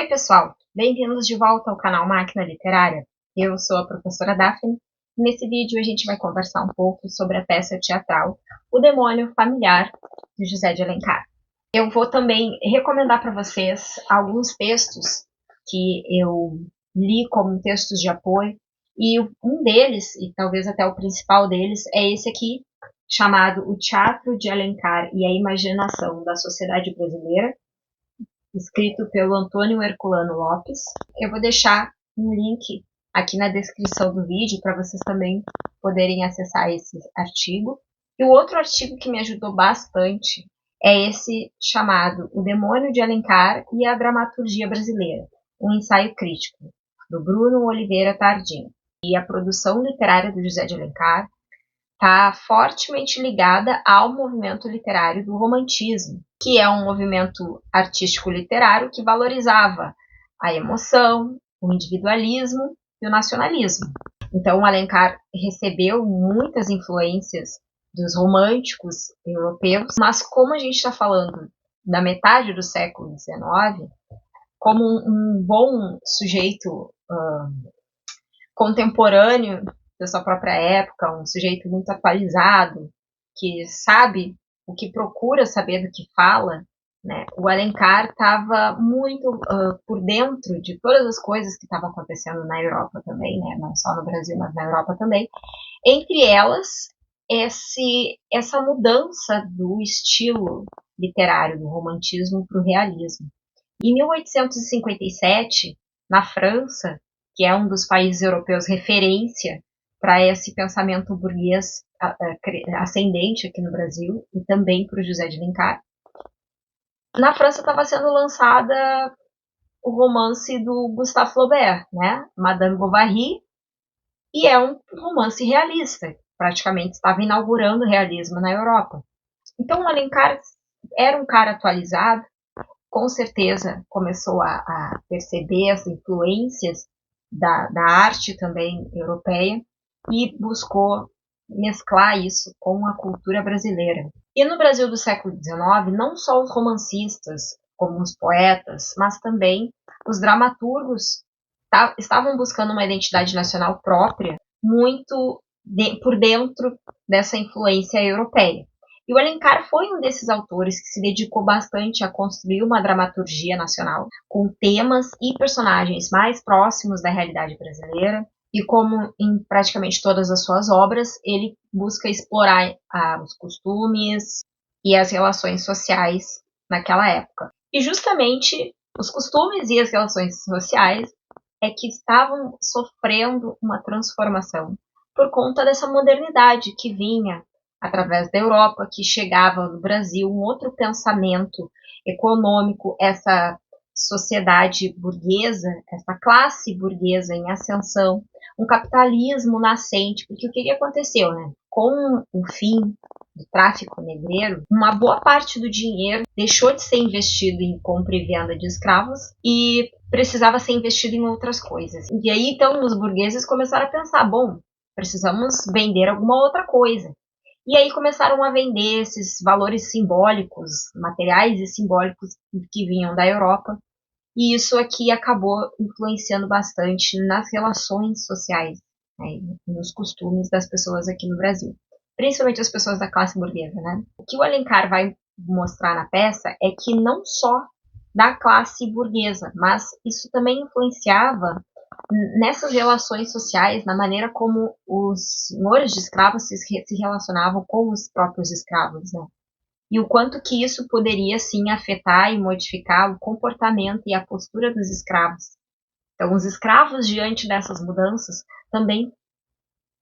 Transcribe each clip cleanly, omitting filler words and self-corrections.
Oi, pessoal! Bem-vindos de volta ao canal Máquina Literária. Eu sou a professora Daphne e nesse vídeo a gente vai conversar um pouco sobre a peça teatral O Demônio Familiar, de José de Alencar. Eu vou também recomendar para vocês alguns textos que eu li como textos de apoio, e um deles, e talvez até o principal deles, é esse aqui, chamado O Teatro de Alencar e a Imaginação da Sociedade Brasileira, escrito pelo Antônio Herculano Lopes. Eu vou deixar um link aqui na descrição do vídeo para vocês também poderem acessar esse artigo. E o outro artigo que me ajudou bastante é esse chamado O Demônio de Alencar e a Dramaturgia Brasileira, um ensaio crítico, do Bruno Oliveira Tardim. E a produção literária do José de Alencar está fortemente ligada ao movimento literário do romantismo, que é um movimento artístico-literário que valorizava a emoção, o individualismo e o nacionalismo. Então, Alencar recebeu muitas influências dos românticos europeus, mas como a gente está falando da metade do século XIX, como um bom sujeito contemporâneo da sua própria época, um sujeito muito atualizado, que sabe o que procura saber do que fala, né? O Alencar estava muito por dentro de todas as coisas que estavam acontecendo na Europa também, né? Não só no Brasil, mas na Europa também. Entre elas, essa mudança do estilo literário do romantismo para o realismo. Em 1857, na França, que é um dos países europeus referência para esse pensamento burguês ascendente aqui no Brasil, e também para o José de Alencar. Na França estava sendo lançada o romance do Gustave Flaubert, né? Madame Bovary, e é um romance realista, praticamente estava inaugurando o realismo na Europa. Então o Alencar era um cara atualizado, com certeza começou a perceber as influências da arte também europeia e buscou mesclar isso com a cultura brasileira. E no Brasil do século XIX, não só os romancistas, como os poetas, mas também os dramaturgos estavam buscando uma identidade nacional própria, muito por dentro dessa influência europeia. E o Alencar foi um desses autores que se dedicou bastante a construir uma dramaturgia nacional, com temas e personagens mais próximos da realidade brasileira. E como em praticamente todas as suas obras, ele busca explorar os costumes e as relações sociais naquela época. E justamente os costumes e as relações sociais é que estavam sofrendo uma transformação por conta dessa modernidade que vinha através da Europa, que chegava no Brasil um outro pensamento econômico, essa sociedade burguesa, essa classe burguesa em ascensão, um capitalismo nascente, porque o que aconteceu, né? Com o fim do tráfico negreiro, uma boa parte do dinheiro deixou de ser investido em compra e venda de escravos e precisava ser investido em outras coisas. E aí, então, os burgueses começaram a pensar, bom, precisamos vender alguma outra coisa. E aí começaram a vender esses valores simbólicos, materiais e simbólicos que vinham da Europa. E isso aqui acabou influenciando bastante nas relações sociais, né, nos costumes das pessoas aqui no Brasil. Principalmente as pessoas da classe burguesa, né? O que o Alencar vai mostrar na peça é que não só da classe burguesa, mas isso também influenciava nessas relações sociais, na maneira como os senhores de escravos se relacionavam com os próprios escravos, né? E o quanto que isso poderia, sim, afetar e modificar o comportamento e a postura dos escravos. Então, os escravos, diante dessas mudanças, também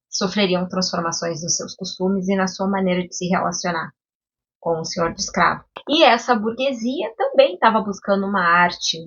sofreriam transformações nos seus costumes e na sua maneira de se relacionar com o senhor de escravo. E essa burguesia também estava buscando uma arte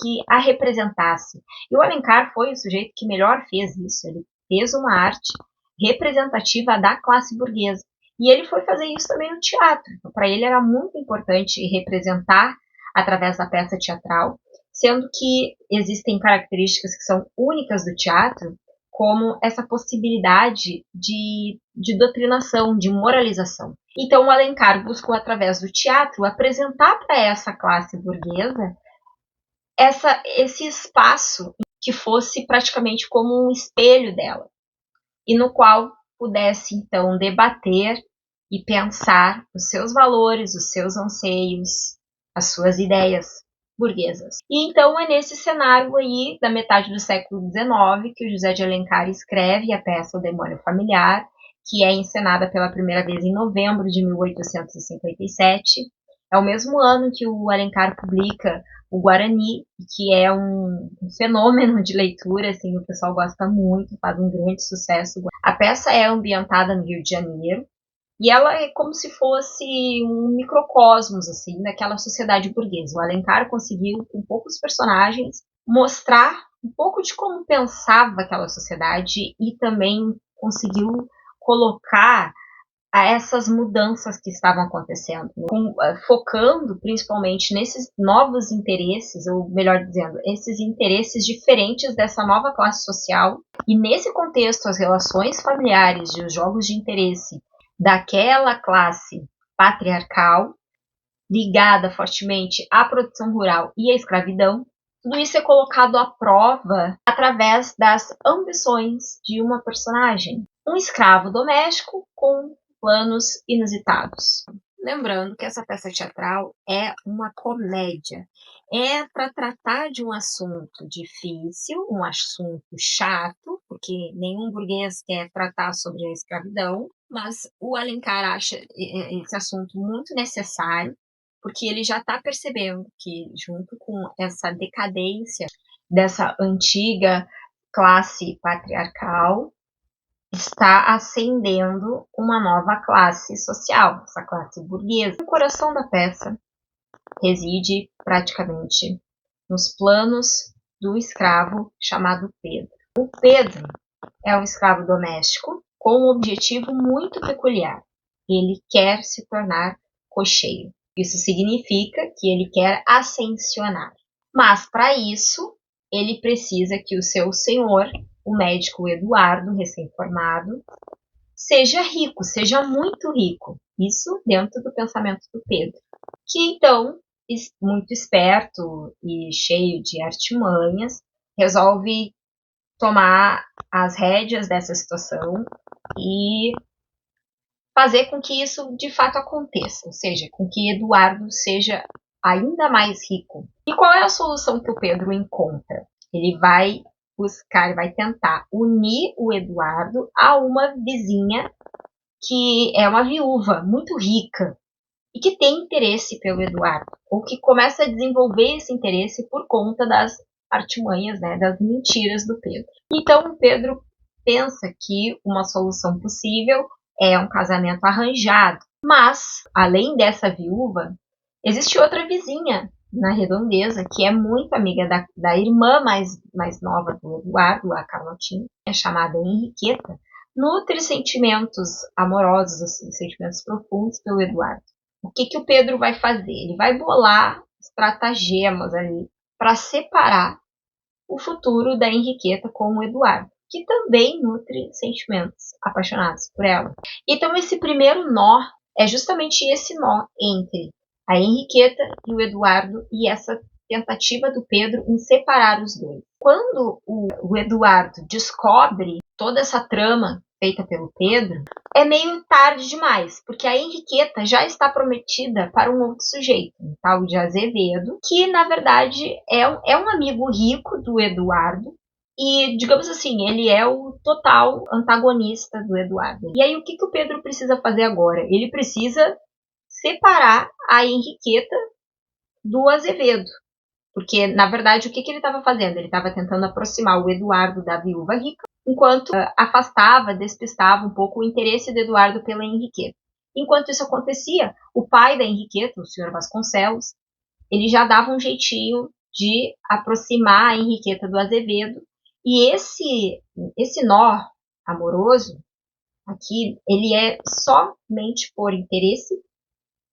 que a representasse. E o Alencar foi o sujeito que melhor fez isso. Ele fez uma arte representativa da classe burguesa. E ele foi fazer isso também no teatro. Para ele era muito importante representar através da peça teatral, sendo que existem características que são únicas do teatro, como essa possibilidade de doutrinação, de moralização. Então, o Alencar buscou, através do teatro, apresentar para essa classe burguesa esse espaço que fosse praticamente como um espelho dela, e no qual pudesse então debater e pensar os seus valores, os seus anseios, as suas ideias burguesas. E então é nesse cenário aí da metade do século XIX que o José de Alencar escreve a peça O Demônio Familiar, que é encenada pela primeira vez em novembro de 1857. É o mesmo ano que o Alencar publica o Guarani, que é um fenômeno de leitura, assim, o pessoal gosta muito, faz um grande sucesso. A peça é ambientada no Rio de Janeiro, e ela é como se fosse um microcosmos, assim, daquela sociedade burguesa. O Alencar conseguiu, com poucos personagens, mostrar um pouco de como pensava aquela sociedade e também conseguiu colocar a essas mudanças que estavam acontecendo, focando principalmente nesses novos interesses, ou melhor dizendo, esses interesses diferentes dessa nova classe social. E nesse contexto, as relações familiares e os jogos de interesse daquela classe patriarcal, ligada fortemente à produção rural e à escravidão, tudo isso é colocado à prova através das ambições de uma personagem, um escravo doméstico com planos inusitados. Lembrando que essa peça teatral é uma comédia. É para tratar de um assunto difícil, um assunto chato, porque nenhum burguês quer tratar sobre a escravidão, mas o Alencar acha esse assunto muito necessário, porque ele já está percebendo que, junto com essa decadência dessa antiga classe patriarcal, está ascendendo uma nova classe social, essa classe burguesa. O coração da peça reside praticamente nos planos do escravo chamado Pedro. O Pedro é um escravo doméstico com um objetivo muito peculiar. Ele quer se tornar cocheiro. Isso significa que ele quer ascensionar. Mas, para isso, ele precisa que o seu senhor, o médico Eduardo, recém-formado, seja rico, seja muito rico. Isso dentro do pensamento do Pedro. Que, então, muito esperto e cheio de artimanhas, resolve tomar as rédeas dessa situação e fazer com que isso de fato aconteça, ou seja, com que Eduardo seja ainda mais rico. E qual é a solução que o Pedro encontra? Ele vai buscar, vai tentar unir o Eduardo a uma vizinha que é uma viúva muito rica e que tem interesse pelo Eduardo, ou que começa a desenvolver esse interesse por conta das artimanhas, né, das mentiras do Pedro. Então o Pedro pensa que uma solução possível é um casamento arranjado, mas além dessa viúva, existe outra vizinha na redondeza que é muito amiga da irmã mais nova do Eduardo, a Carlotinha, é chamada Henriqueta, nutre sentimentos amorosos, assim, sentimentos profundos pelo Eduardo. O que o Pedro vai fazer? Ele vai bolar estratagemas ali para separar o futuro da Henriqueta com o Eduardo, que também nutre sentimentos apaixonados por ela. Então esse primeiro nó é justamente esse nó entre a Henriqueta e o Eduardo e essa tentativa do Pedro em separar os dois. Quando o Eduardo descobre toda essa trama feita pelo Pedro, é meio tarde demais, porque a Henriqueta já está prometida para um outro sujeito, um tal de Azevedo, que na verdade é um amigo rico do Eduardo, e, digamos assim, ele é o total antagonista do Eduardo. E aí o que o Pedro precisa fazer agora? Ele precisa separar a Henriqueta do Azevedo. Porque, na verdade, o que ele estava fazendo? Ele estava tentando aproximar o Eduardo da viúva rica, enquanto afastava, despistava um pouco o interesse do Eduardo pela Henriqueta. Enquanto isso acontecia, o pai da Henriqueta, o senhor Vasconcelos, ele já dava um jeitinho de aproximar a Henriqueta do Azevedo. E esse nó amoroso aqui, ele é somente por interesse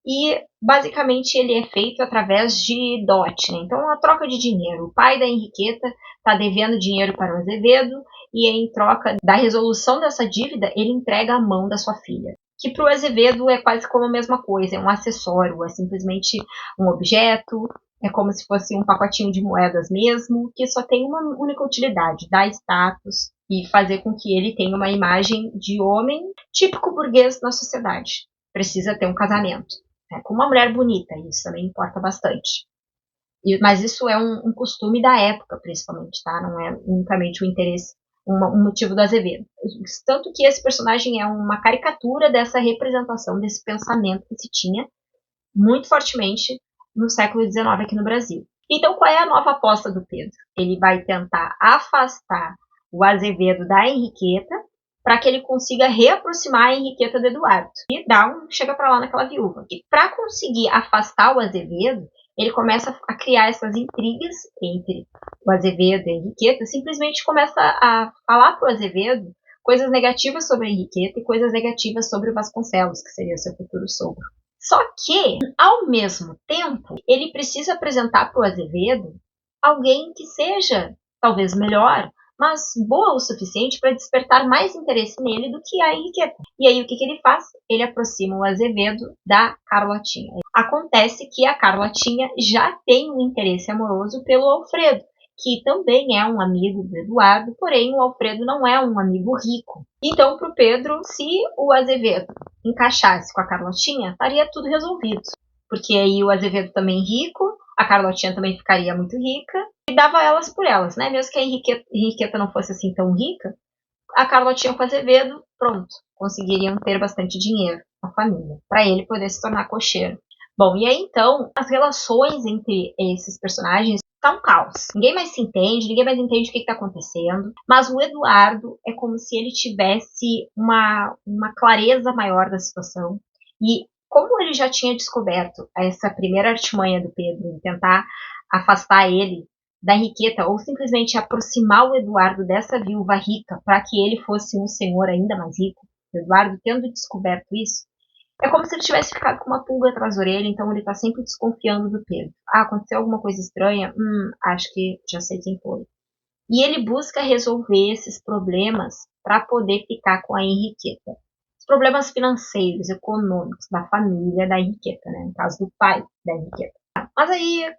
e basicamente ele é feito através de dote, né? Então, a troca de dinheiro. O pai da Henriqueta está devendo dinheiro para o Azevedo e em troca da resolução dessa dívida, ele entrega a mão da sua filha. Que para o Azevedo é quase como a mesma coisa, é um acessório, é simplesmente um objeto É como se fosse um pacotinho de moedas mesmo, que só tem uma única utilidade, dar status e fazer com que ele tenha uma imagem de homem típico burguês na sociedade. Precisa ter um casamento, né, com uma mulher bonita, isso também importa bastante. Mas isso é um costume da época, principalmente, tá? Não é unicamente o interesse, um motivo do Azevedo. Tanto que esse personagem é uma caricatura dessa representação, desse pensamento que se tinha muito fortemente no século XIX aqui no Brasil. Então, qual é a nova aposta do Pedro? Ele vai tentar afastar o Azevedo da Henriqueta para que ele consiga reaproximar a Henriqueta do Eduardo. E chega para lá naquela viúva. E para conseguir afastar o Azevedo, ele começa a criar essas intrigas entre o Azevedo e a Henriqueta, simplesmente começa a falar para o Azevedo coisas negativas sobre a Henriqueta e coisas negativas sobre o Vasconcelos, que seria seu futuro sogro. Só que, ao mesmo tempo, ele precisa apresentar para o Azevedo alguém que seja, talvez melhor, mas boa o suficiente para despertar mais interesse nele do que a Henriqueta. E aí o que ele faz? Ele aproxima o Azevedo da Carlotinha. Acontece que a Carlotinha já tem um interesse amoroso pelo Alfredo, que também é um amigo do Eduardo, porém o Alfredo não é um amigo rico. Então, para o Pedro, se o Azevedo encaixasse com a Carlotinha, estaria tudo resolvido. Porque aí o Azevedo também rico, a Carlotinha também ficaria muito rica, e dava elas por elas, né? Mesmo que a Henriqueta não fosse assim tão rica, a Carlotinha com o Azevedo, pronto, conseguiriam ter bastante dinheiro na família, para ele poder se tornar cocheiro. Bom, e aí então, as relações entre esses personagens tá um caos. Ninguém mais se entende, ninguém mais entende o que está acontecendo. Mas o Eduardo é como se ele tivesse uma clareza maior da situação. E como ele já tinha descoberto essa primeira artimanha do Pedro, em tentar afastar ele da Henriqueta, ou simplesmente aproximar o Eduardo dessa viúva rica, para que ele fosse um senhor ainda mais rico, o Eduardo tendo descoberto isso, é como se ele tivesse ficado com uma pulga atrás da orelha, então ele tá sempre desconfiando do Pedro. Ah, aconteceu alguma coisa estranha? Acho que já sei quem foi. E ele busca resolver esses problemas para poder ficar com a Henriqueta. Os problemas financeiros, econômicos da família da Henriqueta, né? No caso do pai da Henriqueta. Mas aí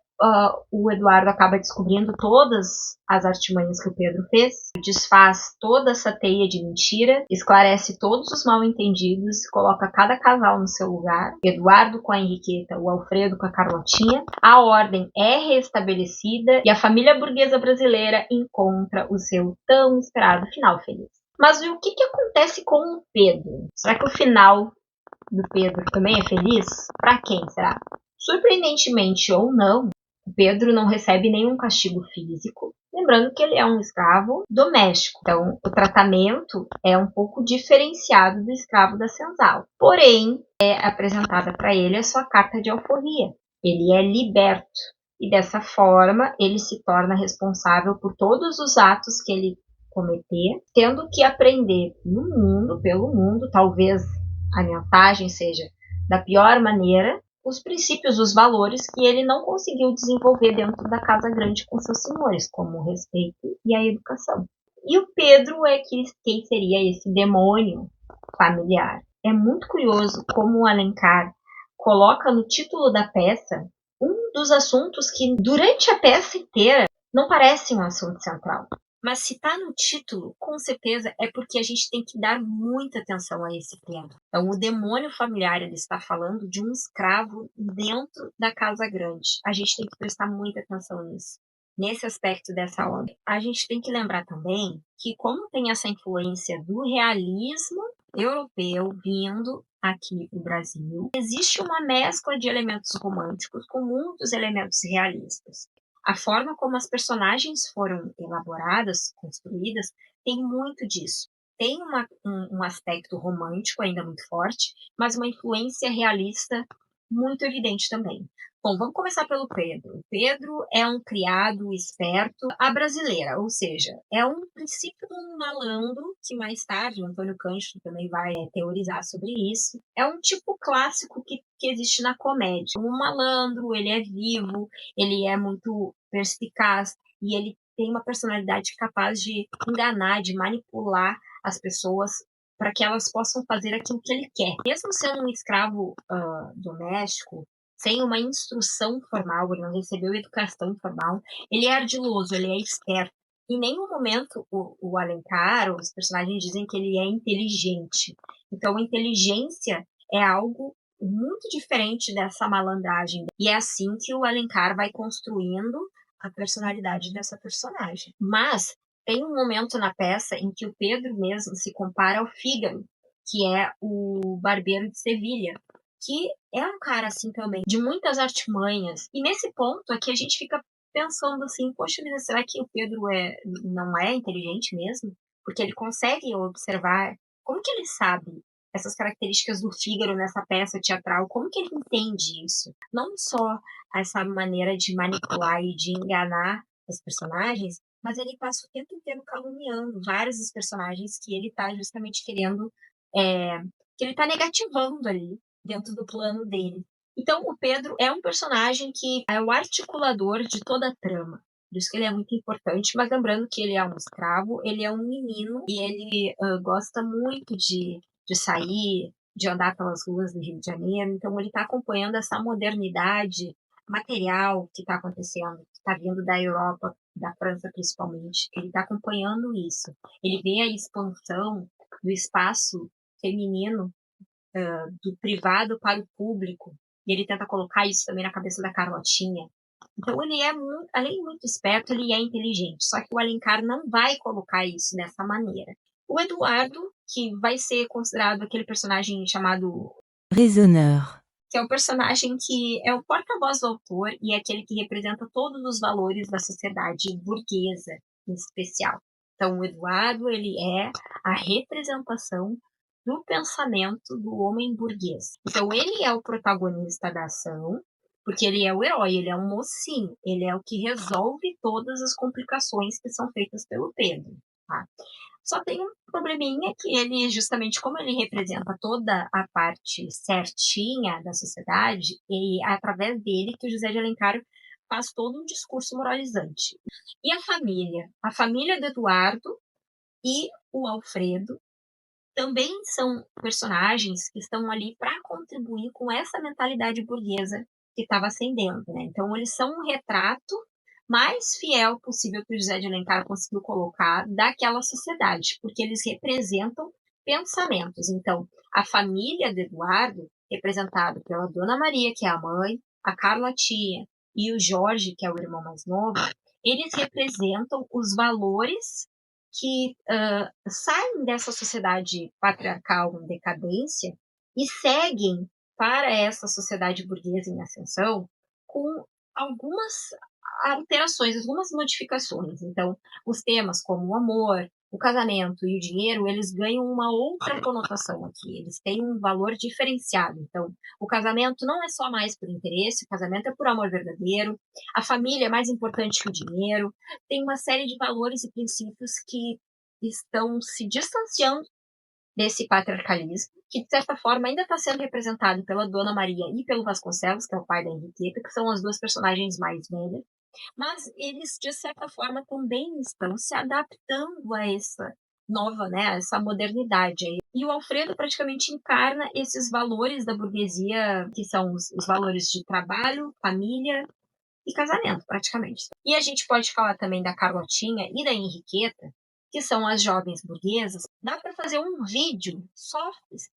o Eduardo acaba descobrindo todas as artimanhas que o Pedro fez, desfaz toda essa teia de mentira, esclarece todos os mal-entendidos, coloca cada casal no seu lugar, Eduardo com a Henriqueta, o Alfredo com a Carlotinha, a ordem é restabelecida e a família burguesa brasileira encontra o seu tão esperado final feliz. Mas o que acontece com o Pedro? Será que o final do Pedro também é feliz? Para quem será? Surpreendentemente ou não, o Pedro não recebe nenhum castigo físico, lembrando que ele é um escravo doméstico. Então, o tratamento é um pouco diferenciado do escravo da senzala. Porém, é apresentada para ele a sua carta de alforria. Ele é liberto. E dessa forma, ele se torna responsável por todos os atos que ele cometer, tendo que aprender no mundo, pelo mundo, talvez a mensagem seja da pior maneira, os princípios, os valores que ele não conseguiu desenvolver dentro da casa grande com seus senhores, como o respeito e a educação. E o Pedro é quem seria esse demônio familiar. É muito curioso como o Alencar coloca no título da peça um dos assuntos que durante a peça inteira não parece um assunto central. Mas se está no título, com certeza é porque a gente tem que dar muita atenção a esse tema. Então, o demônio familiar, ele está falando de um escravo dentro da casa grande. A gente tem que prestar muita atenção nisso, nesse aspecto dessa obra. A gente tem que lembrar também que, como tem essa influência do realismo europeu vindo aqui no Brasil, existe uma mescla de elementos românticos com muitos elementos realistas. A forma como as personagens foram elaboradas, construídas, tem muito disso. Tem um aspecto romântico ainda muito forte, mas uma influência realista muito evidente também. Bom, vamos começar pelo Pedro. O Pedro é um criado esperto à brasileira, ou seja, é um princípio de um malandro, que mais tarde o Antônio Cândido também vai teorizar sobre isso. É um tipo clássico que existe na comédia. Um malandro, ele é vivo, ele é muito perspicaz e ele tem uma personalidade capaz de enganar, de manipular as pessoas para que elas possam fazer aquilo que ele quer. Mesmo sendo um escravo doméstico, sem uma instrução formal, ele não recebeu educação formal, ele é ardiloso, ele é esperto. Em nenhum momento o Alencar, os personagens dizem que ele é inteligente. Então, inteligência é algo muito diferente dessa malandragem. E é assim que o Alencar vai construindo a personalidade dessa personagem. Mas tem um momento na peça em que o Pedro mesmo se compara ao Fígaro, que é o barbeiro de Sevilha, que é um cara assim também, de muitas artimanhas. E nesse ponto aqui a gente fica pensando assim, poxa vida, será que o Pedro não é inteligente mesmo? Porque ele consegue observar, como que ele sabe essas características do Fígaro nessa peça teatral, como que ele entende isso? Não só essa maneira de manipular e de enganar os personagens, mas ele passa o tempo inteiro caluniando vários dos personagens que ele está justamente querendo, que ele está negativando ali dentro do plano dele. Então, o Pedro é um personagem que é o articulador de toda a trama. Por isso que ele é muito importante, mas lembrando que ele é um escravo, ele é um menino e ele gosta muito de sair, de andar pelas ruas do Rio de Janeiro. Então, ele está acompanhando essa modernidade material que está acontecendo, que está vindo da Europa, da França principalmente. Ele está acompanhando isso. Ele vê a expansão do espaço feminino do privado para o público, e ele tenta colocar isso também na cabeça da Carlotinha. Então ele é muito, além de muito esperto, ele é inteligente, só que o Alencar não vai colocar isso dessa maneira. O Eduardo, que vai ser considerado aquele personagem chamado Raisonneur. que é o personagem que é o porta-voz do autor e é aquele que representa todos os valores da sociedade burguesa, em especial. Então, o Eduardo, ele é a representação do pensamento do homem burguês. Então, ele é o protagonista da ação, porque ele é o herói, ele é um mocinho, ele é o que resolve todas as complicações que são feitas pelo Pedro. Tá? Só tem um probleminha que ele, justamente como ele representa toda a parte certinha da sociedade, e é através dele que o José de Alencar faz todo um discurso moralizante. E a família? A família do Eduardo e o Alfredo também são personagens que estão ali para contribuir com essa mentalidade burguesa que estava ascendendo, né? Então eles são um retrato mais fiel possível que o José de Alencar conseguiu colocar daquela sociedade, porque eles representam pensamentos. Então, a família do Eduardo, representado pela Dona Maria, que é a mãe, a Carla tia e o Jorge, que é o irmão mais novo, eles representam os valores que saem dessa sociedade patriarcal em decadência e seguem para essa sociedade burguesa em ascensão com algumas alterações, algumas modificações. Então, os temas como o amor, o casamento e o dinheiro, eles ganham uma outra conotação aqui, eles têm um valor diferenciado. Então, o casamento não é só mais por interesse, o casamento é por amor verdadeiro, a família é mais importante que o dinheiro, tem uma série de valores e princípios que estão se distanciando desse patriarcalismo, que de certa forma ainda está sendo representado pela Dona Maria e pelo Vasconcelos, que é o pai da Henriqueta, que são as duas personagens mais velhas, mas eles de certa forma também estão se adaptando a essa nova, né, essa modernidade aí. E o Alfredo praticamente encarna esses valores da burguesia, que são os valores de trabalho, família e casamento, praticamente. E a gente pode falar também da Carlotinha e da Henriqueta, que são as jovens burguesas. Dá para fazer um vídeo só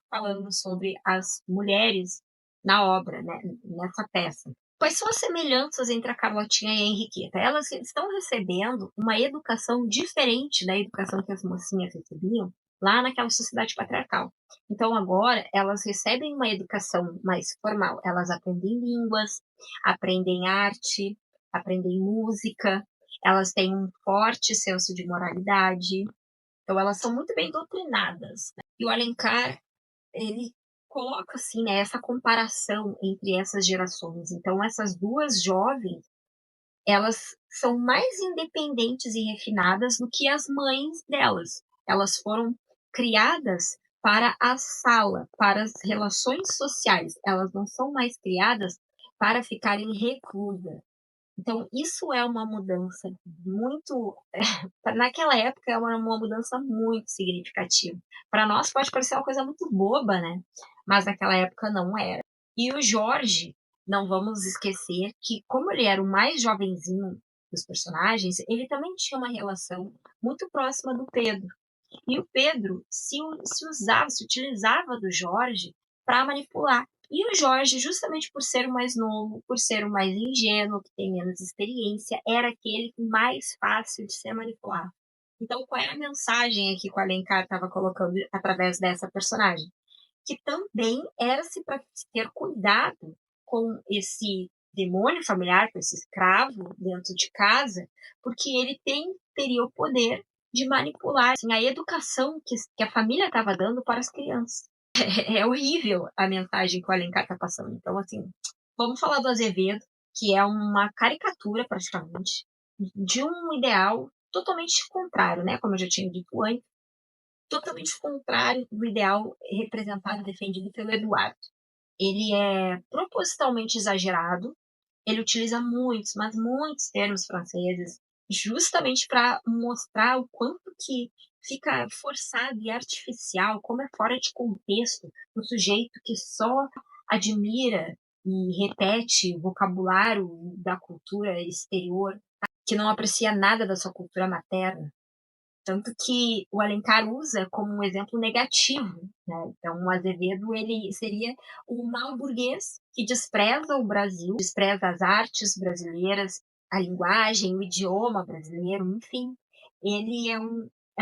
falando sobre as mulheres na obra, né, nessa peça. Quais são as semelhanças entre a Carlotinha e a Henriqueta? Elas estão recebendo uma educação diferente da educação que as mocinhas recebiam lá naquela sociedade patriarcal. Então agora elas recebem uma educação mais formal. Elas aprendem línguas, aprendem arte, aprendem música, elas têm um forte senso de moralidade, então elas são muito bem doutrinadas. Né? E o Alencar, ele coloca assim, né, essa comparação entre essas gerações. Então essas duas jovens, elas são mais independentes e refinadas do que as mães delas. Elas foram criadas para a sala, para as relações sociais. Elas não são mais criadas para ficarem reclusas. Então, isso é uma mudança muito. Naquela época, é uma mudança muito significativa. Para nós, pode parecer uma coisa muito boba, né? Mas naquela época não era. E o Jorge, não vamos esquecer que, como ele era o mais jovenzinho dos personagens, ele também tinha uma relação muito próxima do Pedro. E o Pedro se utilizava do Jorge para manipular. E o Jorge, justamente por ser o mais novo, por ser o mais ingênuo, que tem menos experiência, era aquele mais fácil de ser manipulado. Então, qual é a mensagem aqui que o Alencar estava colocando através dessa personagem? Que também era-se para ter cuidado com esse demônio familiar, com esse escravo dentro de casa, porque ele teria o poder de manipular assim, a educação que a família estava dando para as crianças. É horrível a mensagem que o Alencar está passando. Então, assim, vamos falar do Azevedo, que é uma caricatura, praticamente, de um ideal totalmente contrário, né? Como eu já tinha dito antes, totalmente contrário do ideal representado e defendido pelo Eduardo. Ele é propositalmente exagerado, ele utiliza muitos, mas muitos termos franceses, justamente para mostrar o quanto que fica forçado e artificial, como é fora de contexto o sujeito que só admira e repete o vocabulário da cultura exterior, que não aprecia nada da sua cultura materna. Tanto que o Alencar usa como um exemplo negativo, né? Então, o Azevedo ele seria o mau burguês que despreza o Brasil, despreza as artes brasileiras, a linguagem, o idioma brasileiro, enfim. Ele é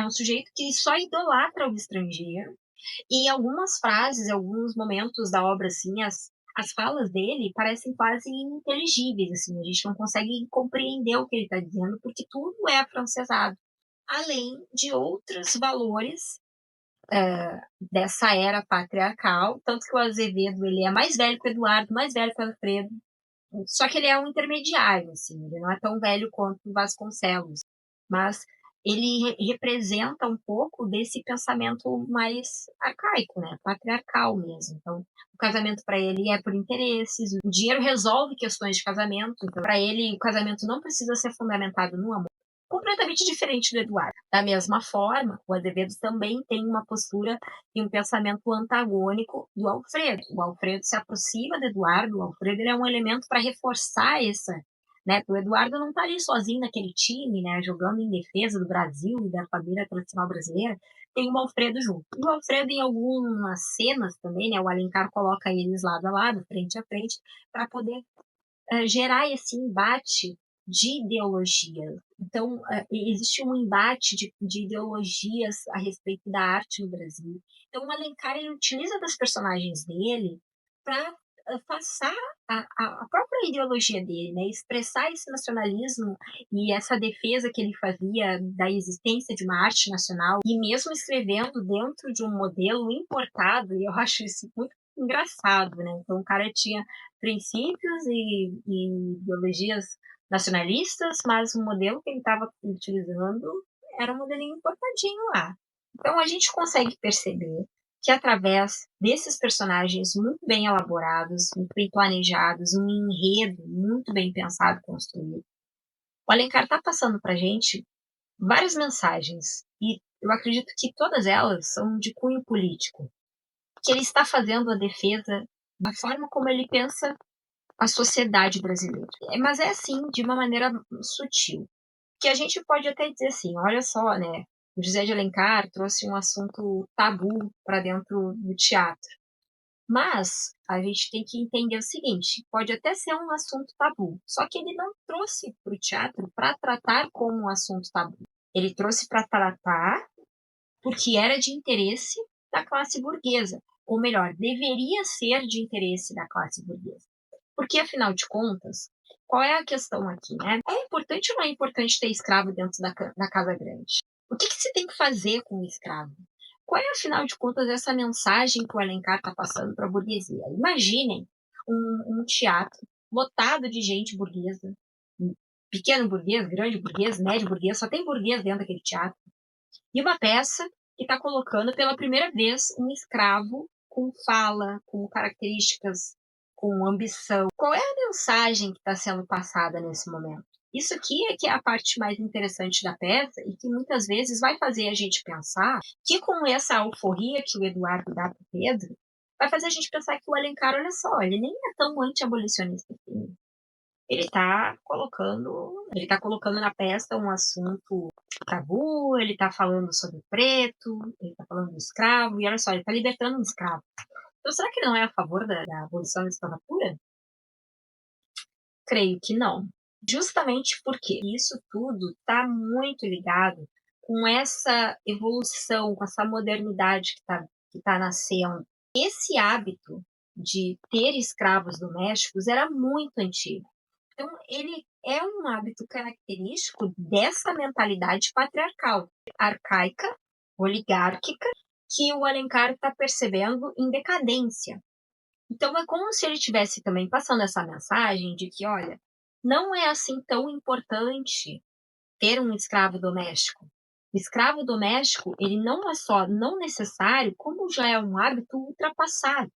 um sujeito que só idolatra o estrangeiro. E em algumas frases, em alguns momentos da obra, assim, as falas dele parecem quase ininteligíveis, assim, a gente não consegue compreender o que ele está dizendo, porque tudo é afrancesado, além de outros valores dessa era patriarcal, tanto que o Azevedo ele é mais velho que o Eduardo, mais velho que o Alfredo, só que ele é um intermediário, assim, ele não é tão velho quanto o Vasconcelos, mas ele representa um pouco desse pensamento mais arcaico, né, patriarcal mesmo. Então, o casamento para ele é por interesses, o dinheiro resolve questões de casamento, então para ele o casamento não precisa ser fundamentado no amor, completamente diferente do Eduardo. Da mesma forma, o Azevedo também tem uma postura e um pensamento antagônico do Alfredo. O Alfredo se aproxima do Eduardo, o Alfredo ele é um elemento para reforçar essa, né? O Eduardo não está ali sozinho naquele time, né? Jogando em defesa do Brasil e da família tradicional brasileira. Tem o Alfredo junto. E o Alfredo, em algumas cenas também, né? O Alencar coloca eles lado a lado, frente a frente, para poder gerar esse embate de ideologia. Então, existe um embate de ideologias a respeito da arte no Brasil. Então, o Alencar ele utiliza das personagens dele para passar a própria ideologia dele, né? Expressar esse nacionalismo e essa defesa que ele fazia da existência de uma arte nacional, e mesmo escrevendo dentro de um modelo importado, e eu acho isso muito engraçado, né? Então, o cara tinha princípios e ideologias nacionalistas, mas o modelo que ele estava utilizando era um modelinho importadinho lá. Então a gente consegue perceber que através desses personagens muito bem elaborados, muito bem planejados, um enredo muito bem pensado, construído, o Alencar está passando para a gente várias mensagens e eu acredito que todas elas são de cunho político, que ele está fazendo a defesa da forma como ele pensa a sociedade brasileira. Mas é assim, de uma maneira sutil. Que a gente pode até dizer assim, olha só, né? O José de Alencar trouxe um assunto tabu para dentro do teatro. Mas a gente tem que entender o seguinte, pode até ser um assunto tabu, só que ele não trouxe para o teatro para tratar como um assunto tabu. Ele trouxe para tratar porque era de interesse da classe burguesa, ou melhor, deveria ser de interesse da classe burguesa. Porque, afinal de contas, qual é a questão aqui, né? É importante ou não é importante ter escravo dentro da casa grande? O que se tem que fazer com o escravo? Qual é, afinal de contas, essa mensagem que o Alencar está passando para a burguesia? Imaginem um teatro lotado de gente burguesa, pequeno burguês, grande burguês, médio burguês, só tem burguês dentro daquele teatro. E uma peça que está colocando pela primeira vez um escravo com fala, com características, com ambição. Qual é a mensagem que está sendo passada nesse momento? Isso aqui é que é a parte mais interessante da peça e que muitas vezes vai fazer a gente pensar que com essa alforria que o Eduardo dá para o Pedro, vai fazer a gente pensar que o Alencar, olha só, ele nem é tão anti-abolicionista assim. Ele tá colocando na peça um assunto tabu, ele tá falando sobre preto, ele tá falando do escravo, e olha só, ele tá libertando um escravo. Então, será que não é a favor da abolição da escravatura? Creio que não. Justamente porque isso tudo está muito ligado com essa evolução, com essa modernidade que tá nascendo. Esse hábito de ter escravos domésticos era muito antigo. Então, ele é um hábito característico dessa mentalidade patriarcal, arcaica, oligárquica, que o Alencar está percebendo em decadência. Então, é como se ele estivesse também passando essa mensagem de que, olha, não é assim tão importante ter um escravo doméstico. O escravo doméstico, ele não é só não necessário, como já é um hábito ultrapassado.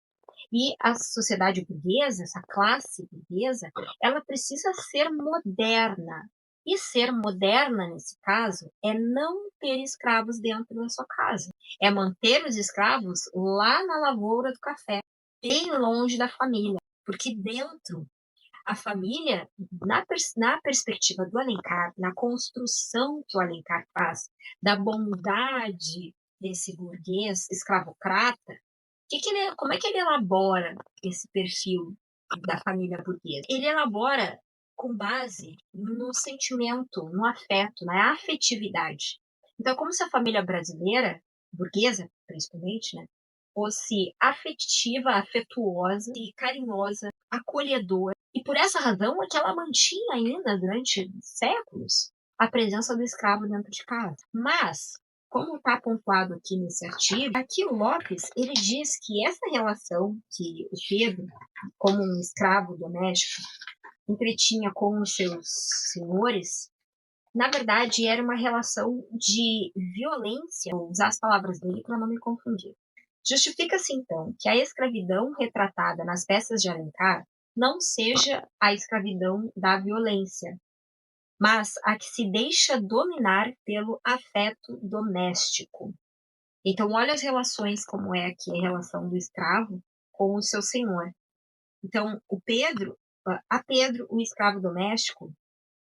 E a sociedade burguesa, essa classe burguesa, ela precisa ser moderna. E ser moderna, nesse caso, é não ter escravos dentro da sua casa. É manter os escravos lá na lavoura do café, bem longe da família. Porque dentro, a família, na perspectiva do Alencar, na construção que o Alencar faz da bondade desse burguês escravocrata, como é que ele elabora esse perfil da família burguesa? Ele elabora com base no sentimento, no afeto, na afetividade. Então, é como se a família brasileira, burguesa principalmente, né, fosse afetiva, afetuosa e carinhosa, acolhedora. E por essa razão é que ela mantinha ainda durante séculos a presença do escravo dentro de casa. Mas como está pontuado aqui nesse artigo, aqui o Lopes ele diz que essa relação que o Pedro, como um escravo doméstico, entretinha com os seus senhores, na verdade era uma relação de violência, vou usar as palavras dele para não me confundir. Justifica-se então que a escravidão retratada nas peças de Alencar não seja a escravidão da violência, mas a que se deixa dominar pelo afeto doméstico. Então, olha as relações, como é aqui a relação do escravo com o seu senhor. Então, a Pedro, o escravo doméstico,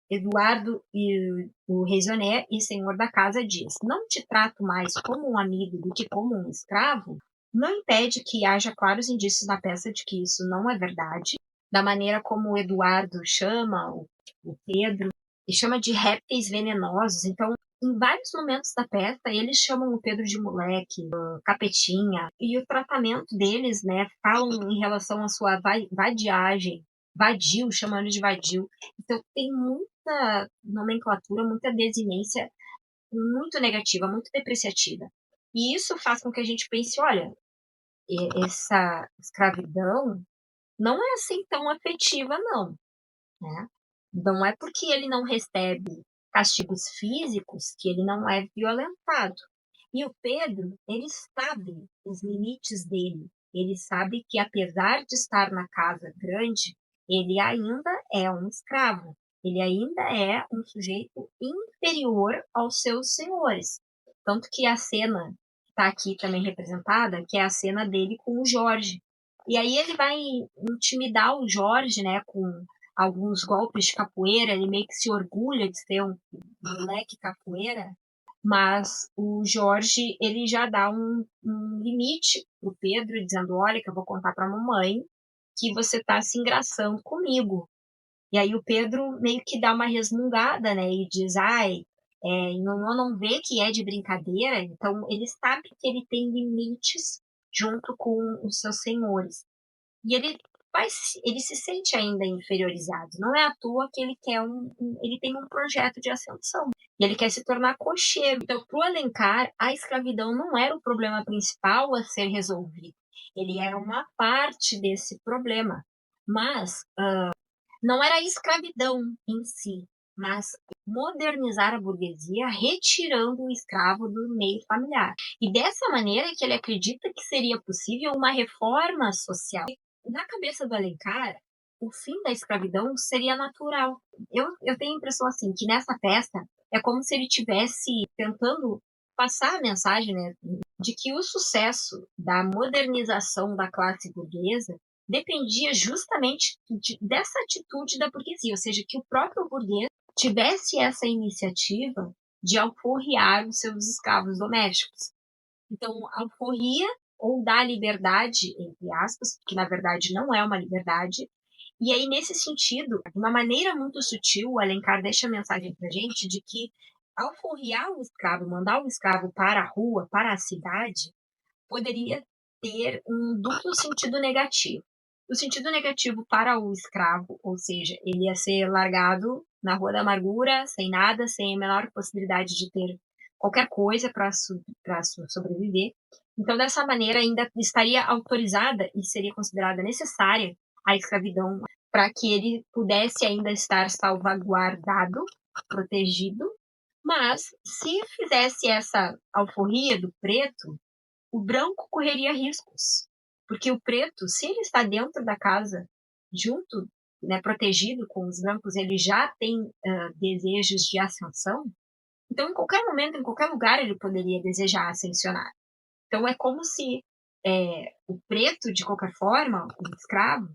Eduardo e o Raisonné e senhor da casa diz: não te trato mais como um amigo do que como um escravo, não impede que haja claros indícios na peça de que isso não é verdade, da maneira como o Eduardo chama o Pedro, e chama de répteis venenosos. Então, em vários momentos da peça, eles chamam o Pedro de moleque, capetinha, e o tratamento deles, né, falam em relação à sua vadiagem, vadio, chamando de vadio. Então, tem muita nomenclatura, muita desinência muito negativa, muito depreciativa. E isso faz com que a gente pense, olha, essa escravidão não é assim tão afetiva, não, né? Não é porque ele não recebe castigos físicos que ele não é violentado. E o Pedro, ele sabe os limites dele. Ele sabe que, apesar de estar na casa grande, ele ainda é um escravo. Ele ainda é um sujeito inferior aos seus senhores. Tanto que a cena que está aqui também representada, que é a cena dele com o Jorge. E aí ele vai intimidar o Jorge, né, com alguns golpes de capoeira, ele meio que se orgulha de ser um moleque capoeira, mas o Jorge, ele já dá um limite pro Pedro, dizendo, olha, que eu vou contar pra mamãe que você tá se engraçando comigo. E aí o Pedro meio que dá uma resmungada, né, e diz, ai, não vê que é de brincadeira, então ele sabe que ele tem limites junto com os seus senhores. E ele se sente ainda inferiorizado. Não é à toa que ele quer ele tem um projeto de ascensão. E ele quer se tornar cocheiro. Então, para o Alencar, a escravidão não era o problema principal a ser resolvido. Ele era uma parte desse problema. Mas não era a escravidão em si, mas modernizar a burguesia retirando o escravo do meio familiar. E dessa maneira que ele acredita que seria possível uma reforma social. Na cabeça do Alencar, o fim da escravidão seria natural. Eu tenho a impressão assim que nessa festa é como se ele tivesse tentando passar a mensagem, né, de que o sucesso da modernização da classe burguesa dependia justamente dessa atitude da burguesia, ou seja, que o próprio burguês tivesse essa iniciativa de alforriar os seus escravos domésticos. Então, alforria ou dar liberdade, entre aspas, que na verdade não é uma liberdade. E aí, nesse sentido, de uma maneira muito sutil, o Alencar deixa a mensagem para a gente de que alforriar o escravo, mandar o escravo para a rua, para a cidade, poderia ter um duplo sentido negativo. O sentido negativo para o escravo, ou seja, ele ia ser largado na Rua da Amargura, sem nada, sem a menor possibilidade de ter qualquer coisa para sobreviver. Então, dessa maneira, ainda estaria autorizada e seria considerada necessária a escravidão para que ele pudesse ainda estar salvaguardado, protegido. Mas, se fizesse essa alforria do preto, o branco correria riscos, porque o preto, se ele está dentro da casa, junto, né, protegido com os brancos, ele já tem desejos de ascensão, então em qualquer momento, em qualquer lugar, ele poderia desejar ascensionar. Então é como se o preto, de qualquer forma, o escravo,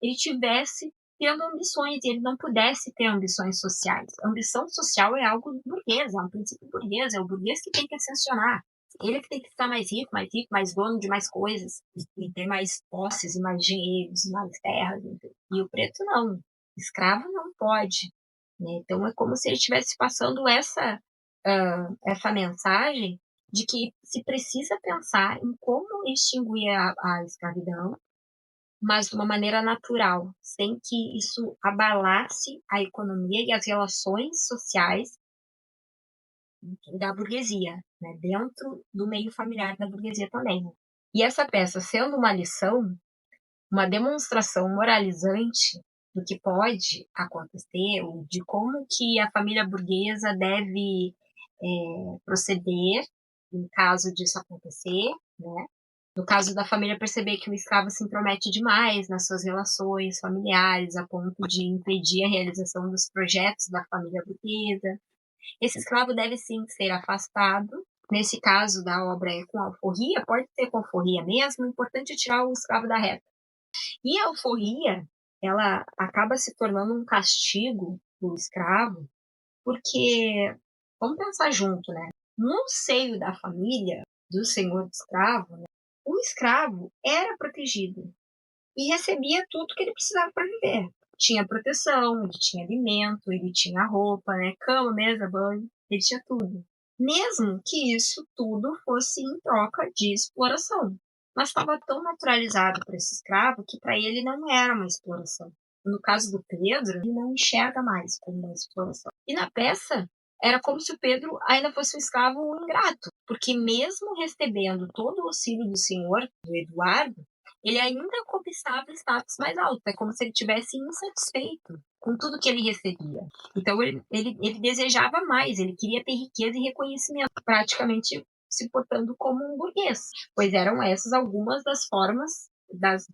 ele tivesse tendo ambições e ele não pudesse ter ambições sociais. A ambição social é algo burguês, é um princípio burguês, é o burguês que tem que ascensionar. Ele que tem que ficar mais rico, mais dono de mais coisas, e ter mais posses, e mais dinheiros, e mais terras. E o preto não. O escravo não pode. Né? Então é como se ele estivesse passando essa mensagem de que se precisa pensar em como extinguir a escravidão, mas de uma maneira natural, sem que isso abalasse a economia e as relações sociais da burguesia, né, dentro do meio familiar da burguesia também. E essa peça, sendo uma lição, uma demonstração moralizante do que pode acontecer, ou de como que a família burguesa deve proceder em caso disso acontecer, né? No caso da família perceber que o escravo se intromete demais nas suas relações familiares, a ponto de impedir a realização dos projetos da família burguesa. Esse escravo deve sim ser afastado. Nesse caso da obra é com alforria, pode ser com alforria mesmo, o importante é tirar o escravo da reta. E a alforria, ela acaba se tornando um castigo do escravo, porque, vamos pensar junto, né? No seio da família do senhor do escravo, né, o escravo era protegido e recebia tudo que ele precisava para viver. Tinha proteção, ele tinha alimento, ele tinha roupa, né, cama, mesa, banho, ele tinha tudo. Mesmo que isso tudo fosse em troca de exploração. Mas estava tão naturalizado para esse escravo que para ele não era uma exploração. No caso do Pedro, ele não enxerga mais como uma exploração. E na peça, era como se o Pedro ainda fosse um escravo ingrato, porque mesmo recebendo todo o auxílio do senhor, do Eduardo, ele ainda cobiçava status mais alto. É como se ele tivesse insatisfeito com tudo que ele recebia. Então ele desejava mais, ele queria ter riqueza e reconhecimento, praticamente se portando como um burguês, pois eram essas algumas das formas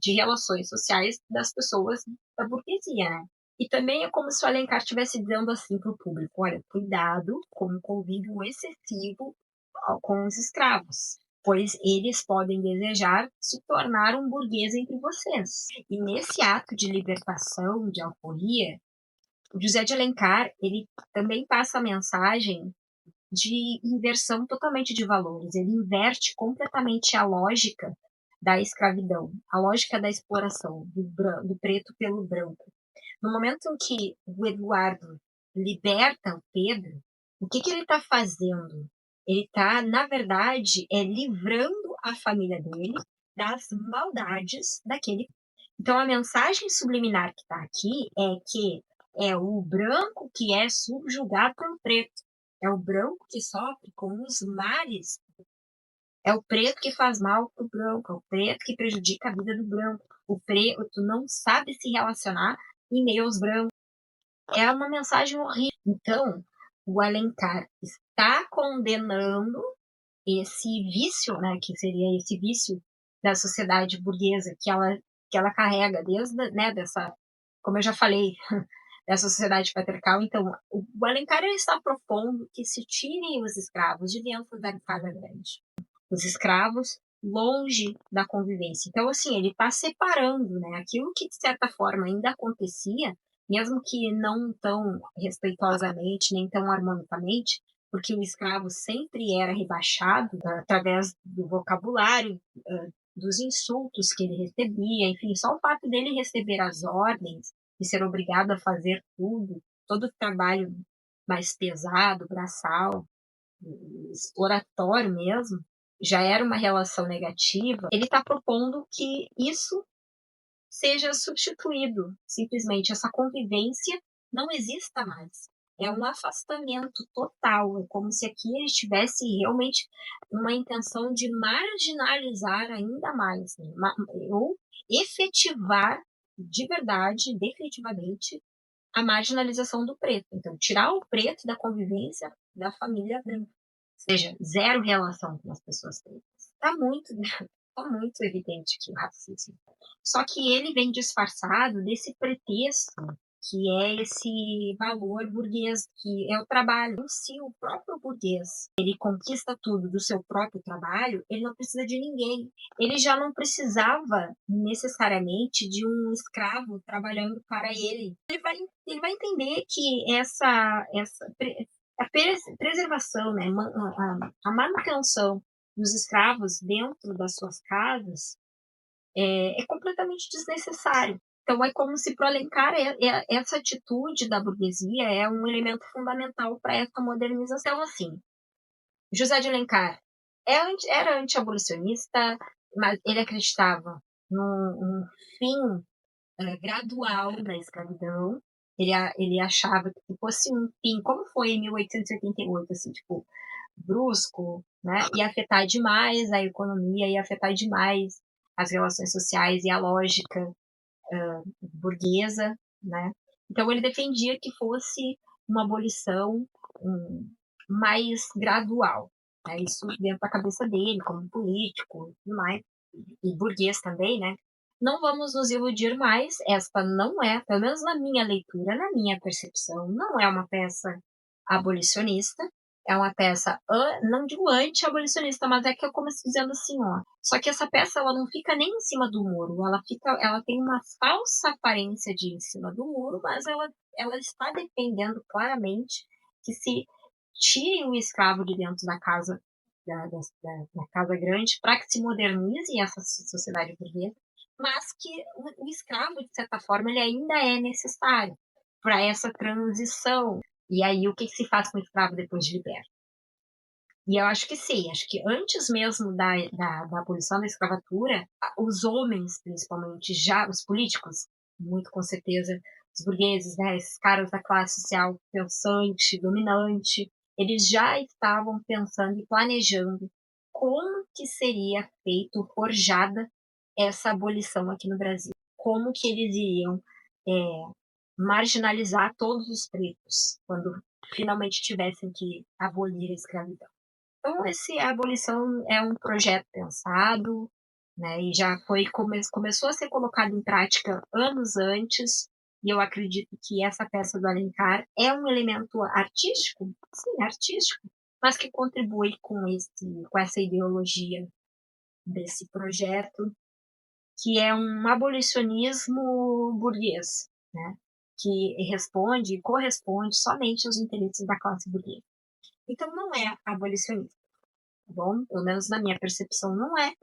de relações sociais das pessoas da burguesia, né? E também é como se o Alencar estivesse dizendo assim para o público: olha, cuidado com o convívio excessivo com os escravos, pois eles podem desejar se tornar um burguês entre vocês. E nesse ato de libertação, de alforria, o José de Alencar, ele também passa a mensagem de inversão totalmente de valores. Ele inverte completamente a lógica da escravidão, a lógica da exploração do preto pelo branco. No momento em que o Eduardo liberta o Pedro, o que ele está fazendo? Ele está, na verdade, livrando a família dele das maldades daquele. Então, a mensagem subliminar que está aqui é que é o branco que é subjugado pelo preto. É o branco que sofre com os males. É o preto que faz mal pro branco. É o preto que prejudica a vida do branco. O preto não sabe se relacionar em meio aos brancos. É uma mensagem horrível. Então, o Alencar está condenando esse vício, né, que seria esse vício da sociedade burguesa que ela carrega desde, né, dessa, como eu já falei, dessa sociedade patriarcal. Então, o Alencar está propondo que se tirem os escravos de dentro da casa grande. Os escravos longe da convivência. Então, assim, ele está separando, né, aquilo que, de certa forma, ainda acontecia, mesmo que não tão respeitosamente, nem tão harmonicamente, porque o escravo sempre era rebaixado através do vocabulário, dos insultos que ele recebia, enfim, só o fato dele receber as ordens e ser obrigado a fazer tudo, todo o trabalho mais pesado, braçal, exploratório mesmo, já era uma relação negativa, ele está propondo que isso seja substituído, simplesmente essa convivência não exista mais. É um afastamento total, é como se aqui ele tivesse realmente uma intenção de marginalizar ainda mais, né? Ou efetivar de verdade, definitivamente, a marginalização do preto. Então, tirar o preto da convivência da família branca. Ou seja, zero relação com as pessoas pretas. Está muito, tá muito evidente que o racismo. Só que ele vem disfarçado desse pretexto que é esse valor burguês, que é o trabalho. Se o próprio burguês ele conquista tudo do seu próprio trabalho, ele não precisa de ninguém. Ele já não precisava necessariamente de um escravo trabalhando para ele. Ele vai entender que a preservação, né, a manutenção dos escravos dentro das suas casas é completamente desnecessário. Então, é como se para o Alencar essa atitude da burguesia é um elemento fundamental para essa modernização. Assim, José de Alencar era anti-abolicionista, mas ele acreditava num fim gradual da escravidão. Ele achava que fosse um fim, como foi em 1888, assim, tipo, brusco, né? Ia afetar demais a economia, ia afetar demais as relações sociais e a lógica burguesa, né? Então ele defendia que fosse uma abolição mais gradual, né? Isso dentro da cabeça dele, como político, e burguês também, né? Não vamos nos iludir mais, esta não é, pelo menos na minha leitura, na minha percepção, não é uma peça abolicionista, é uma peça, não digo anti-abolicionista, mas é que eu comecei dizendo assim, ó. Só que essa peça, ela não fica nem em cima do muro, ela tem uma falsa aparência de em cima do muro, mas ela está defendendo claramente que se tire o escravo de dentro da casa, da casa grande, para que se modernize essa sociedade burguesa, mas que o escravo, de certa forma, ele ainda é necessário para essa transição. E aí, o que se faz com o escravo depois de liberto? E eu acho que sim, acho que antes mesmo da abolição da escravatura, os homens, principalmente, já os políticos, muito com certeza, os burgueses, né, esses caras da classe social pensante, dominante, eles já estavam pensando e planejando como que seria feito, forjada essa abolição aqui no Brasil. Como que eles iriam é, marginalizar todos os pretos quando finalmente tivessem que abolir a escravidão. Então, a abolição é um projeto pensado, né, e já começou a ser colocado em prática anos antes, e eu acredito que essa peça do Alencar é um elemento artístico, sim, artístico, mas que contribui com essa ideologia desse projeto, que é um abolicionismo burguês, né, que responde e corresponde somente aos interesses da classe burguesa. Então, não é abolicionismo. Bom, pelo menos na minha percepção não é.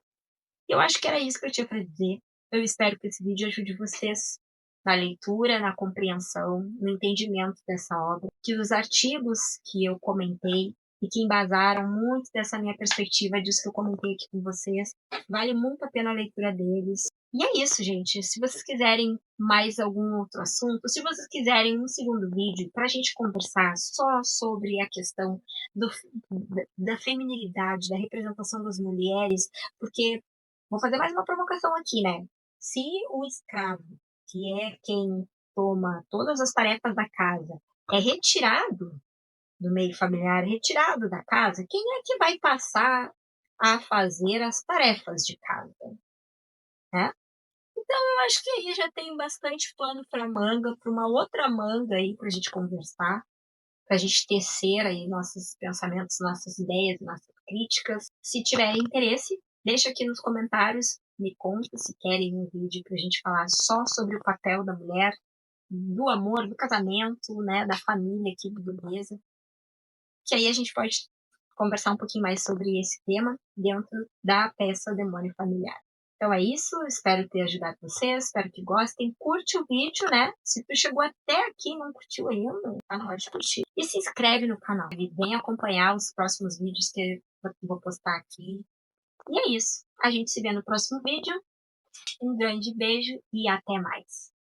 Eu acho que era isso que eu tinha para dizer. Eu espero que esse vídeo ajude vocês na leitura, na compreensão, no entendimento dessa obra, que os artigos que eu comentei e que embasaram muito dessa minha perspectiva disso que eu comentei aqui com vocês, vale muito a pena a leitura deles. E é isso, gente. Se vocês quiserem mais algum outro assunto, se vocês quiserem um segundo vídeo para a gente conversar só sobre a questão da feminilidade, da representação das mulheres, porque vou fazer mais uma provocação aqui, né? Se o escravo, que é quem toma todas as tarefas da casa, é retirado do meio familiar, retirado da casa, quem é que vai passar a fazer as tarefas de casa, né? Então, eu acho que aí já tem bastante pano para manga, para uma outra manga aí para a gente conversar, para a gente tecer aí nossos pensamentos, nossas ideias, nossas críticas. Se tiver interesse, Deixa aqui nos comentários, me conta se querem um vídeo pra gente falar só sobre o papel da mulher, do amor, do casamento, né, da família aqui do Beleza. Que aí a gente pode conversar um pouquinho mais sobre esse tema dentro da peça Demônio Familiar. Então é isso, espero ter ajudado vocês, espero que gostem. Curte o vídeo, né? Se tu chegou até aqui e não curtiu ainda, tá na hora de curtir. E se inscreve no canal e vem acompanhar os próximos vídeos que eu vou postar aqui. E é isso, a gente se vê no próximo vídeo. Um grande beijo e até mais.